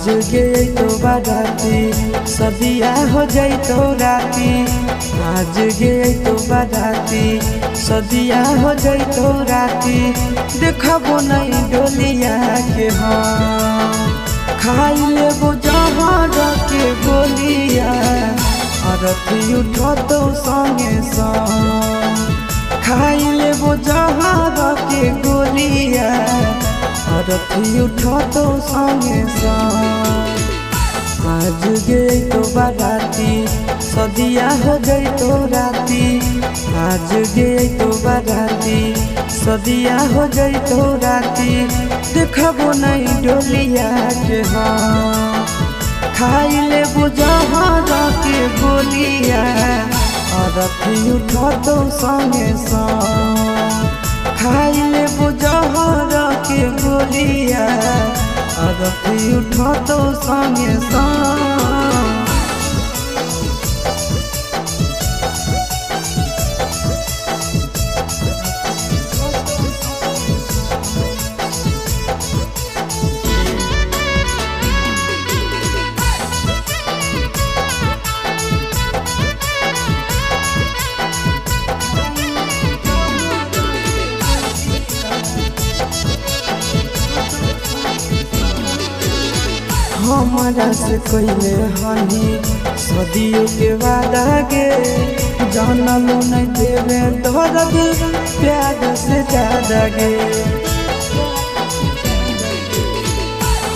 गए तो बाराती सदिया हो जाई तो राती। आज गए तो बाराती सदिया हो जाई तो राती। देखबो नहीं डोलिया के हम खाई लेबो जहर के गोलिया। अरथी उठो तो संगे संग खाई लेबो जहर के गोलिया। अरथी उठो तो संगे संग आज गए तो बाराती सदिया हो गई तो राती। आज गए तो बाराती सदिया हो गई तो राती। देखबो नहीं डोलिया के हम खाई लेबो जहर के गोलिया। अरथी उठो तो संगे संग खाई लेबो जहर के गोलिया। अरथी उठो तो संगे संग हमारा से कोइले हनी सदियों के वादा गे। जानलो नहीं देवे दर्द प्यार से ज्यादा गे।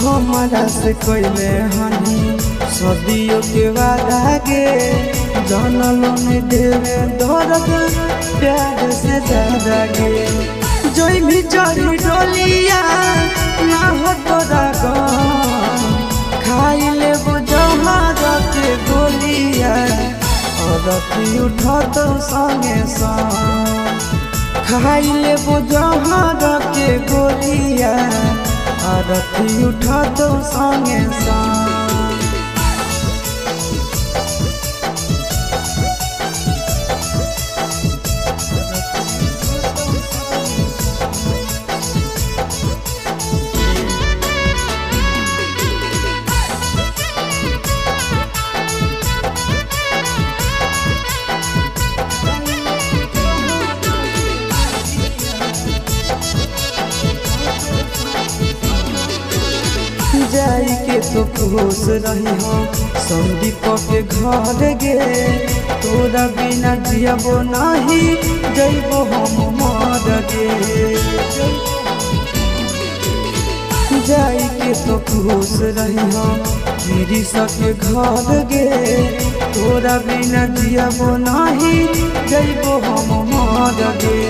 हमारा से कोइले हनी सदियों के वादा गे। जानलो नहीं देवे दर्द प्यार से ज्यादा गे। जोई भी चढ़ी डोलिया ना हो तोरा गम खाई लेबो जहर के गोलिया। अरथी उठो तो संगे संग खाई लेबो जहर के गोलिया। अरथी उठो तो संगे संग जाई के तो खुश रही हो संदीप के घर गे। तोरा बिना जियबो नहीं जइबो हम मर गे। जाई के तो खुश रही हो गिरी सके घर गे। तोरा बिना जियबो नहीं जइबो हम मर गे।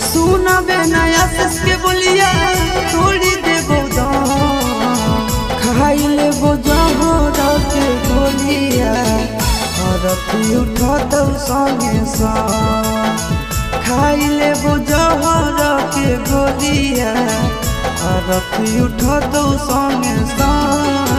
सुनबे नया सस के बोलिया तोड़ी देबो खाई लेबो जहर के गोलिया। अरथी उठो तो संगे संग खाई लेबो जहर के गोलिया। अरथी उठो तो संगे संग।